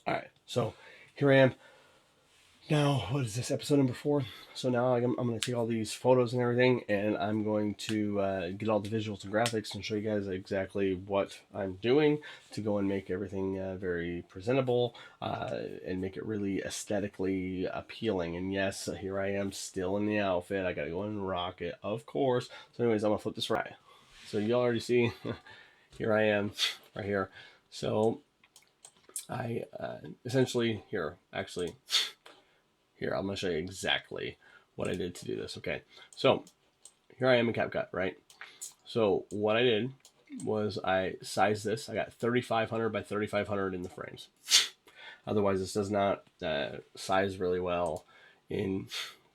All right, so here I am. Now, what is this, episode number 4? So now I'm going to take all these photos and everything, and I'm going to get all the visuals and graphics and show you guys exactly what I'm doing to go and make everything very presentable and make it really aesthetically appealing. And yes, here I am still in the outfit. I got to go and rock it, of course. So anyways, I'm going to flip this right. So you already see, here I am, right here. So I essentially, here, I'm going to show you exactly what I did to do this. Okay, so here I am in CapCut, right? So what I did was I sized this. I got 3500 by 3500 in the frames. Otherwise, this does not size really well in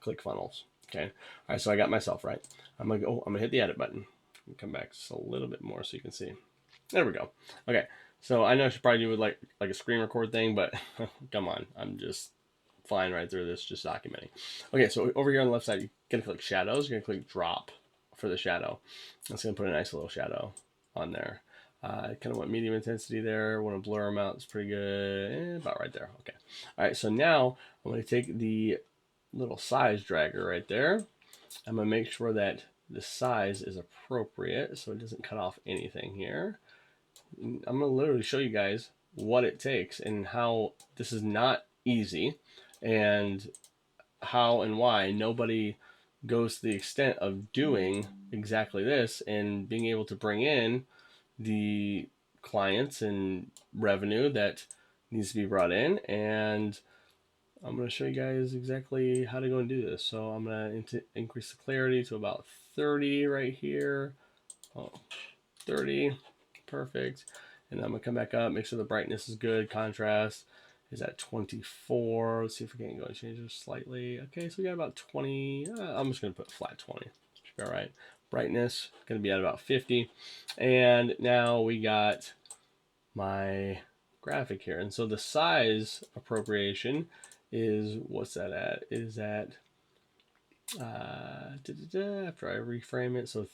ClickFunnels. Okay, all right. So I got myself right. I'm gonna hit the edit button. Come back just a little bit more so you can see. There we go. Okay, so I know I should probably do with like a screen record thing, but come on, I'm just flying right through this, just documenting. Okay, so over here on the left side, you're gonna click shadows. You're gonna click drop for the shadow. It's gonna put a nice little shadow on there. Kind of want medium intensity there. Want to blur them out. It's pretty good. About right there. Okay. All right. So now I'm going to take the little size dragger right there. I'm going to make sure that the size is appropriate so it doesn't cut off anything here. I'm going to literally show you guys what it takes and how this is not easy and how and why nobody goes to the extent of doing exactly this and being able to bring in the clients and revenue that needs to be brought in. And I'm going to show you guys exactly how to go and do this. So I'm going to increase the clarity to about 30 right here. Oh, 30, perfect. And I'm going to come back up, make sure the brightness is good, contrast is at 24. Let's see if we can go and change this slightly. Okay, so we got about 20. I'm just going to put flat 20. Should be all right. Brightness going to be at about 50. And now we got my graphic here. And so the size appropriation is, what's that at? Is at, after I reframe it, so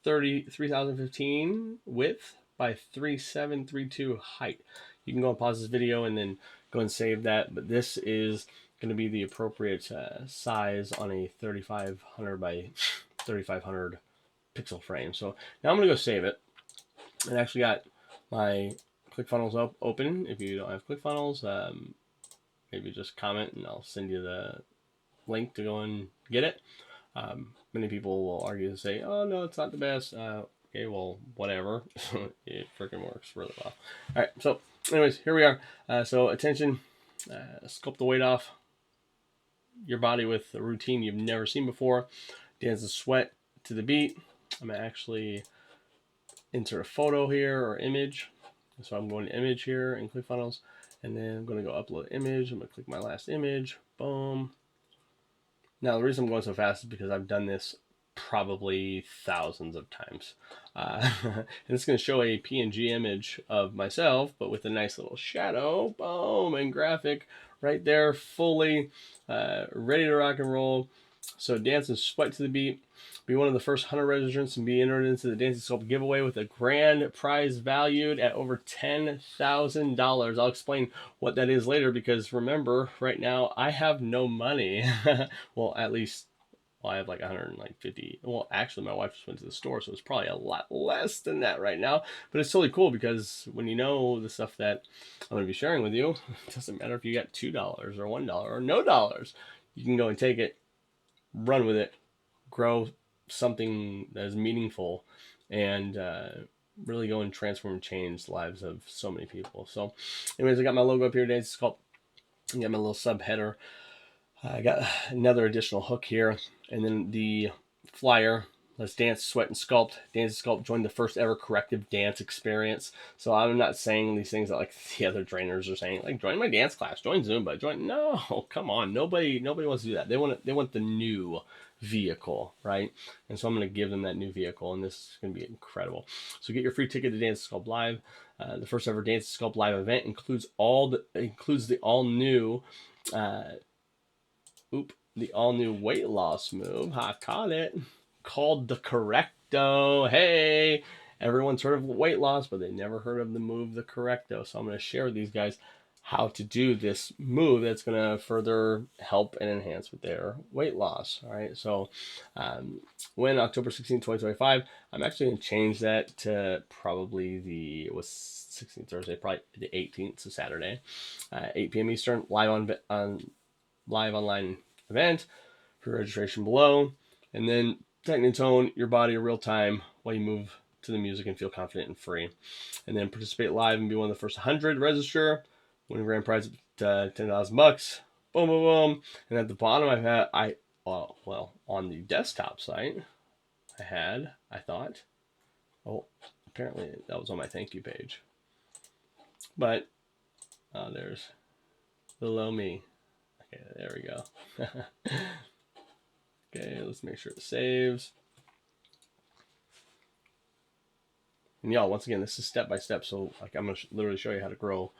3015 width by 3732 height. You can go and pause this video and then go and save that, but this is going to be the appropriate size on a 3500 by 3500 pixel frame. So now I'm going to go save it. I actually got my ClickFunnels open. If you don't have ClickFunnels, maybe just comment and I'll send you the link to go and get it. Many people will argue and say, oh, no, it's not the best. Okay, well, whatever. It freaking works really well. All right, so anyways, here we are. So attention, sculpt the weight off your body with a routine you've never seen before. Dance the sweat to the beat. I'm going to actually insert a photo here or image. So I'm going to image here in ClickFunnels, and then I'm going to go upload image. I'm going to click my last image. Boom. Now, the reason I'm going so fast is because I've done this probably thousands of times. And it's going to show a PNG image of myself, but with a nice little shadow, boom, and graphic right there, fully ready to rock and roll. So dance and sweat to the beat. Be one of the first 100 registrants and be entered into the Dancing Sculpt giveaway with a grand prize valued at over $10,000. I'll explain what that is later because remember, right now I have no money. Well, at least, well, I have like 150. Well, actually, my wife just went to the store, so it's probably a lot less than that right now. But it's totally cool because when you know the stuff that I'm going to be sharing with you, it doesn't matter if you got $2 or $1 or no dollars. You can go and take it, run with it, grow something that is meaningful, and really go and transform and change the lives of so many people. So, anyways, I got my logo up here today. It's called, I got my little sub header. I got another additional hook here, and then the flyer. Let's dance, sweat, and sculpt. Dance and Sculpt join the first ever corrective dance experience. So I'm not saying these things that like the other trainers are saying, like join my dance class, join Zumba, join. No, come on, nobody wants to do that. They want the new vehicle, right? And so I'm going to give them that new vehicle, and this is going to be incredible. So get your free ticket to Dance Sculpt Live. The first ever Dance Sculpt Live event includes the all new. The all-new weight loss move. I caught it. Called the Correcto. Hey, everyone's heard of weight loss, but they never heard of the move, the Correcto. So I'm going to share with these guys how to do this move that's going to further help and enhance with their weight loss. All right. So when October 16, 2025, I'm actually going to change that to probably it was 16th Thursday, probably the 18th, so Saturday, 8 p.m. Eastern, live online event for registration below. And then Technotone your body in real time while you move to the music and feel confident and free. And then participate live and be one of the first 100 register. Win a grand prize of $10,000. Boom, boom, boom. And at the bottom, on the desktop site, I thought, oh, apparently that was on my thank you page. But there's below me. Okay, there we go. Okay, let's make sure it saves. And y'all, once again, this is step by step. So like I'm gonna literally show you how to grow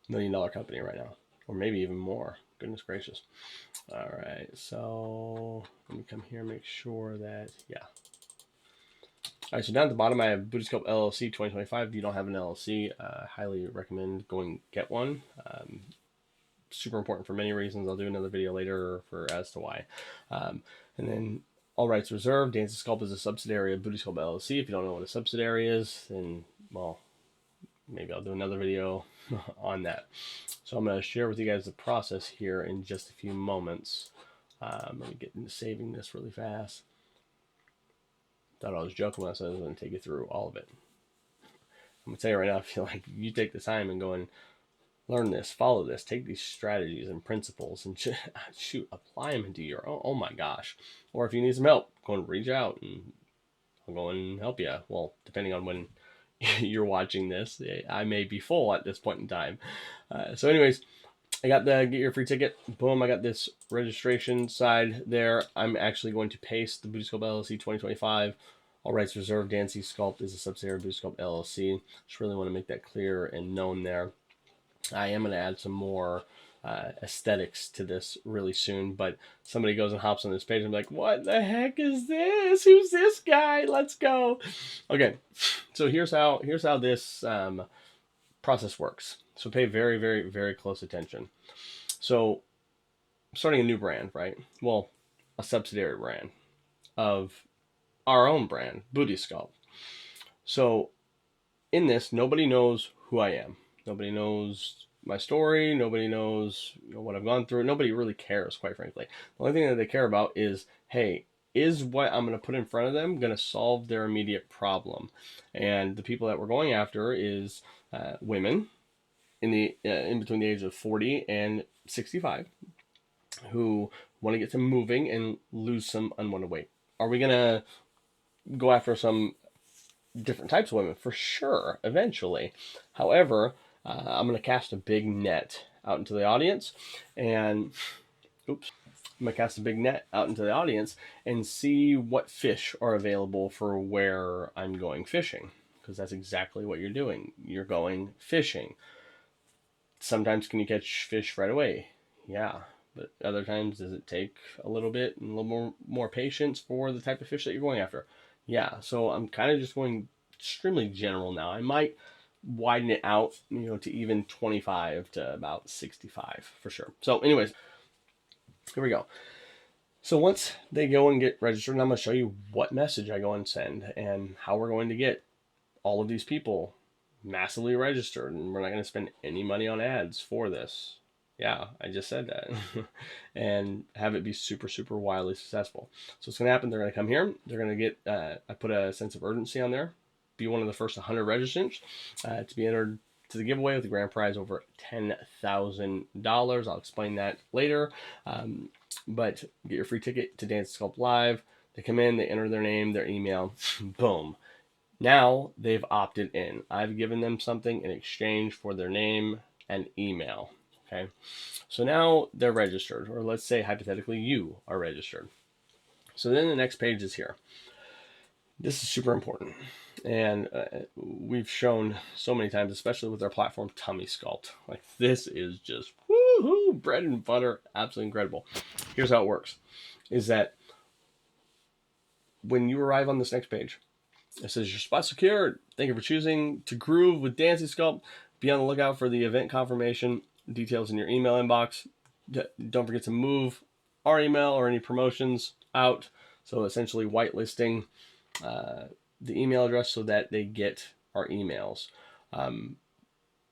$1 million company right now, or maybe even more. Goodness gracious. All right, so let me come here and make sure that, yeah. All right, so down at the bottom, I have Buddhiscope LLC 2025. If you don't have an LLC, highly recommend going get one. Super important for many reasons. I'll do another video later as to why. And then all rights reserved. Dancy Sculpt is a subsidiary of Buddhiscope LLC. If you don't know what a subsidiary is, then, well, maybe I'll do another video on that. So I'm going to share with you guys the process here in just a few moments. Let me get into saving this really fast. Thought I was joking when I said I was going to take you through all of it. I'm going to tell you right now, I feel like you take the time and go and learn this, follow this, take these strategies and principles and shoot, apply them into your, oh my gosh. Or if you need some help, go and reach out and I'll go and help you. Well, depending on when you're watching this, I may be full at this point in time. So anyways, I got the get your free ticket. Boom, I got this registration side there. I'm actually going to paste the Buddhiscope LLC 2025. All rights reserved. Dancy Sculpt is a subsidiary of Buddhiscope LLC. Just really want to make that clear and known there. I am going to add some more aesthetics to this really soon, but somebody goes and hops on this page and I'm like, what the heck is this? Who's this guy? Let's go. Okay, so here's how this process works. So pay very, very, very close attention. So I'm starting a new brand, right? Well, a subsidiary brand of our own brand, Buddhiscope. So in this, nobody knows who I am. Nobody knows my story. Nobody knows what I've gone through. Nobody really cares, quite frankly. The only thing that they care about is, hey, is what I'm going to put in front of them going to solve their immediate problem? And the people that we're going after is women in between the age of 40 and 65 who want to get to moving and lose some unwanted weight. Are we going to go after some different types of women? For sure, eventually. However, I'm going to cast a big net out into the audience and I'm going to cast a big net out into the audience and see what fish are available for where I'm going fishing, because that's exactly what you're doing. You're going fishing. Sometimes can you catch fish right away? Yeah. But other times, does it take a little bit and a little more patience for the type of fish that you're going after? Yeah. So I'm kind of just going extremely general now. I might widen it out, to even 25 to about 65 for sure. So anyways, here we go. So once they go and get registered, and I'm going to show you what message I go and send and how we're going to get all of these people massively registered, and we're not going to spend any money on ads for this. Yeah, I just said that. And have it be super, super wildly successful. So what's going to happen, they're going to come here. They're going to get, I put a sense of urgency on there. Be one of the first 100 registrants to be entered to the giveaway with the grand prize over $10,000. I'll explain that later. But get your free ticket to Dancy Sculpt Live. They come in, they enter their name, their email, boom. Now they've opted in. I've given them something in exchange for their name and email. Okay, so now they're registered, or let's say hypothetically you are registered. So then the next page is here. This is super important, and we've shown so many times, especially with our platform Tummy Sculpt. Like, this is just woohoo, bread and butter, absolutely incredible. Here's how it works: is that when you arrive on this next page, it says your spot secured. Thank you for choosing to groove with Dancy Sculpt. Be on the lookout for the event confirmation details in your email inbox. Don't forget to move our email or any promotions out. So essentially whitelisting the email address so that they get our emails.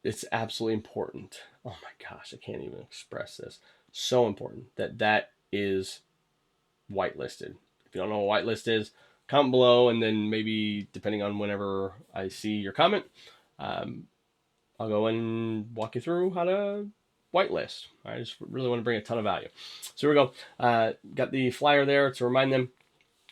It's absolutely important. Oh my gosh, I can't even express this. So important that is whitelisted. If you don't know what whitelist is, comment below, and then maybe depending on whenever I see your comment, I'll go and walk you through how to whitelist. I just really want to bring a ton of value. So here we go. Got the flyer there to remind them.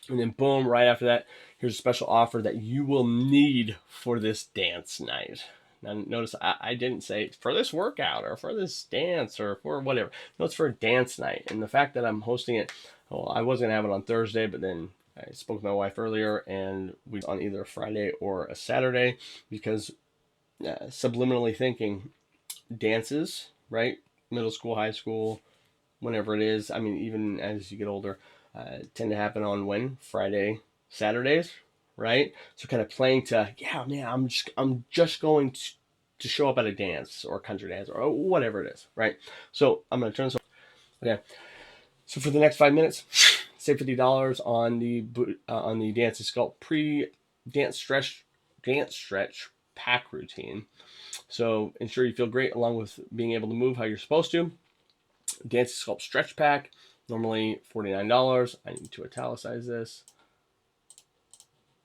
And then boom, right after that, here's a special offer that you will need for this dance night. Now notice I didn't say for this workout or for this dance or for whatever. No, it's for a dance night. And the fact that I'm hosting it, well, I was going to have it on Thursday, but then I spoke to my wife earlier and we on either a Friday or a Saturday because subliminally thinking dances, right? Middle school, high school, whenever it is. I mean, even as you get older, tend to happen on when? Friday, Saturdays, right? So kind of playing to, yeah, man, I'm just going to show up at a dance or country dance or whatever it is, right? So I'm going to turn this on. Okay. So for the next 5 minutes, save $50 on the Dance and Sculpt pre-dance stretch pack routine. So ensure you feel great along with being able to move how you're supposed to. Dance and Sculpt stretch pack, normally $49. I need to italicize this.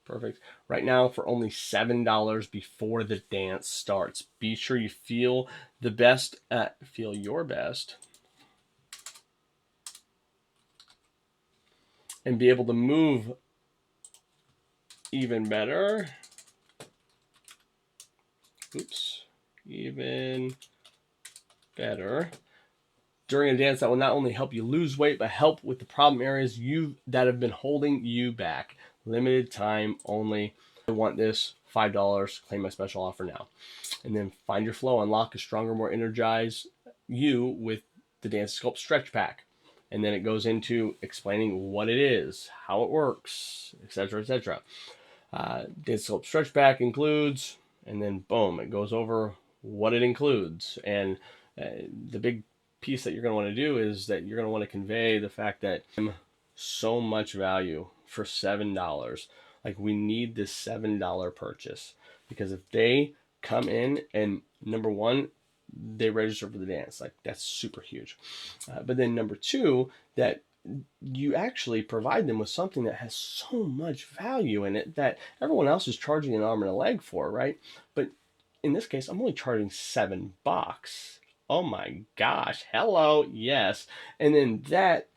Perfect. Right now for only $7 before the dance starts. Be sure you feel the best, feel your best, and be able to move even better. Oops. Even better during a dance that will not only help you lose weight, but help with the problem areas that have been holding you back. Limited time only. I want this $5. Claim my special offer now. And then find your flow. Unlock a stronger, more energized you with the Dance Sculpt Stretch Pack. And then it goes into explaining what it is, how it works, etc., etc. Dance Sculpt Stretch Pack includes, and then boom, it goes over what it includes. And the big piece that you're going to want to do is that you're going to want to convey the fact that so much value for $7. Like, we need this $7 purchase, because if they come in and number one, they register for the dance, like that's super huge. But then number two, that you actually provide them with something that has so much value in it that everyone else is charging an arm and a leg for, right? But in this case, I'm only charging $7. Oh my gosh, hello, yes. And then that,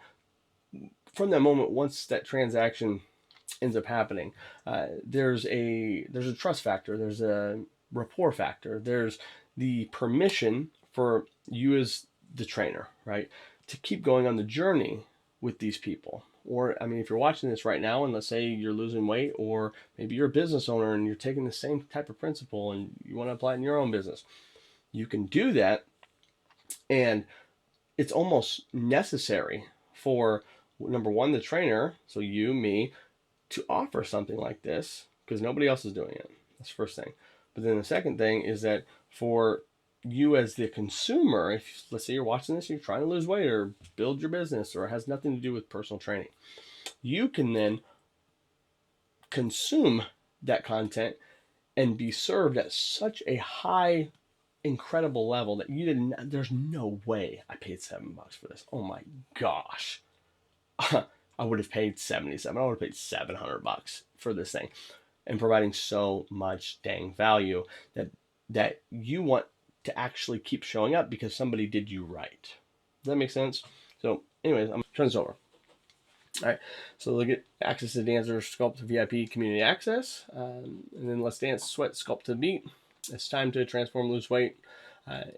from that moment, once that transaction ends up happening, there's a trust factor, there's a rapport factor, there's the permission for you as the trainer, right, to keep going on the journey with these people. Or, I mean, if you're watching this right now and let's say you're losing weight, or maybe you're a business owner and you're taking the same type of principle and you want to apply it in your own business, you can do that. And it's almost necessary for, number one, the trainer, so you, me, to offer something like this because nobody else is doing it. That's the first thing. But then the second thing is that for you as the consumer, if let's say you're watching this, you're trying to lose weight or build your business, or it has nothing to do with personal training, you can then consume that content and be served at such a high, incredible level that you didn't, there's no way I paid $7 for this. Oh my gosh. I would have paid 77. I would have paid $700 for this thing, and providing so much dang value that you want to actually keep showing up because somebody did you right. Does that make sense? So anyways, I'm going to turn this over. All right, so look at access to Dance Sculpt VIP community access, and then let's dance, sweat, sculpt to the beat. It's time to transform, lose weight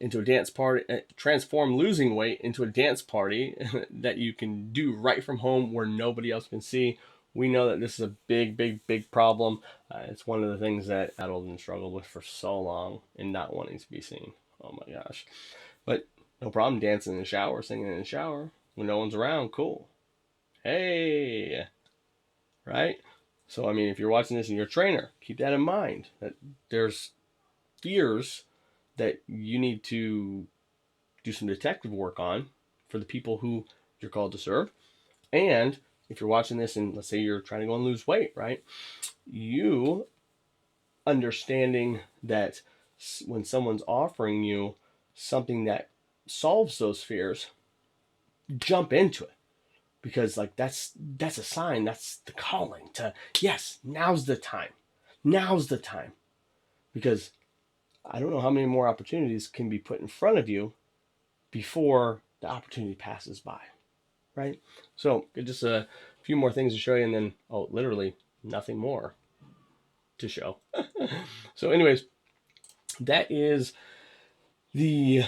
into a dance party. Transform losing weight into a dance party that you can do right from home where nobody else can see. We know that this is a big, big, big problem. It's one of the things that I battled and struggled with for so long, and not wanting to be seen. Oh my gosh. But no problem dancing in the shower, singing in the shower when no one's around. Cool. Hey, right? So, I mean, if you're watching this and you're a trainer, keep that in mind, that there's fears that you need to do some detective work on for the people who you're called to serve. And if you're watching this and let's say you're trying to go and lose weight, right? You understanding that when someone's offering you something that solves those fears, jump into it. Because like that's a sign, that's the calling to, yes, now's the time. Now's the time. Because I don't know how many more opportunities can be put in front of you before the opportunity passes by, right? So just a few more things to show you, and then literally nothing more to show. So anyways, that is the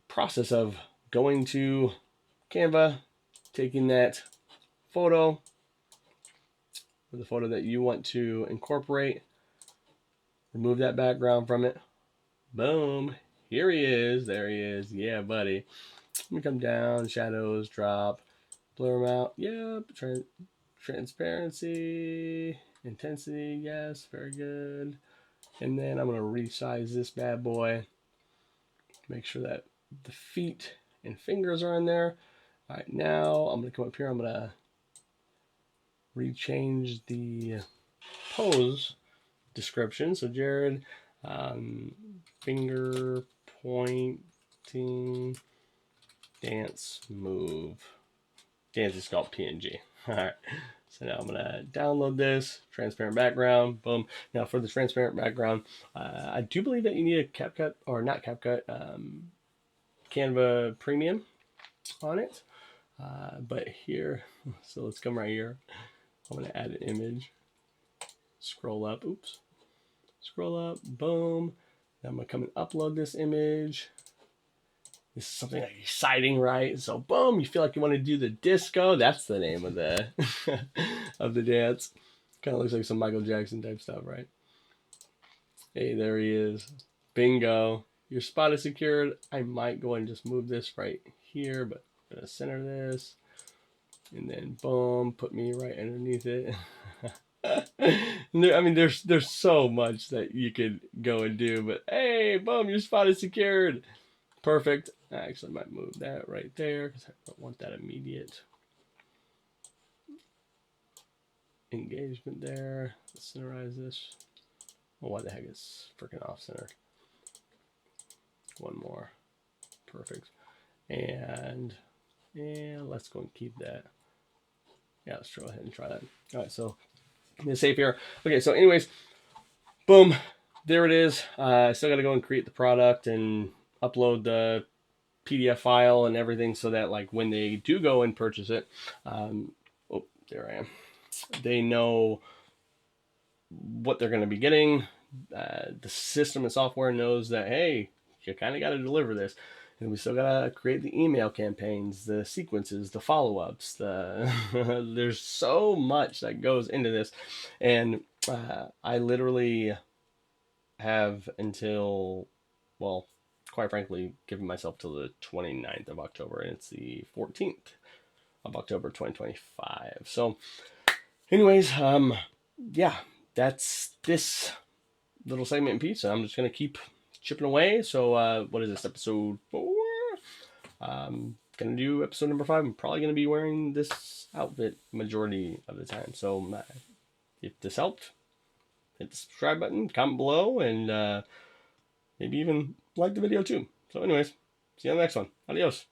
process of going to Canva, taking that photo, the photo that you want to incorporate, remove that background from it. Boom. Here he is. There he is. Yeah, buddy. Let me come down. Shadows, drop, blur them out. Yep. Transparency, intensity. Yes, very good. And then I'm going to resize this bad boy. Make sure that the feet and fingers are in there. All right, now I'm going to come up here. I'm going to rechange the pose description. So Jared, finger pointing dance move. Dance is called PNG. All right. So now I'm going to download this, transparent background, boom. Now for the transparent background, I do believe that you need a CapCut, or not CapCut, Canva Premium on it. But here, so let's come right here. I'm going to add an image. Scroll up, oops. Scroll up, boom. Now I'm going to come and upload this image. This is something like exciting, right? So boom, you feel like you want to do the disco. That's the name of the of the dance. Kind of looks like some Michael Jackson type stuff, right? Hey, there he is. Bingo. Your spot is secured. I might go and just move this right here, but I'm gonna center this. And then boom, put me right underneath it. I mean, there's so much that you could go and do, but hey, boom, your spot is secured. Perfect. Actually, I might move that right there because I don't want that immediate engagement there. Let's centerize this. Oh, why the heck is freaking off center? One more. Perfect. And let's go and keep that. Yeah, let's go ahead and try that. All right, so I'm gonna save here. Okay, so anyways, boom, there it is. I still got to go and create the product and upload the PDF file and everything so that like when they do go and purchase it, oh, there I am. They know what they're going to be getting. The system and software knows that, hey, you kind of got to deliver this. And we still got to create the email campaigns, the sequences, the follow-ups. There's so much that goes into this. And I literally have until, well, quite frankly, giving myself till the 29th of October, and it's the 14th of October 2025. So anyways, yeah, that's this little segment in pizza. I'm just going to keep chipping away. So what is this, episode 4? Going to do episode number 5. I'm probably going to be wearing this outfit majority of the time. So if this helped, hit the subscribe button, comment below, and maybe even like the video too. So anyways, see you on the next one. Adios.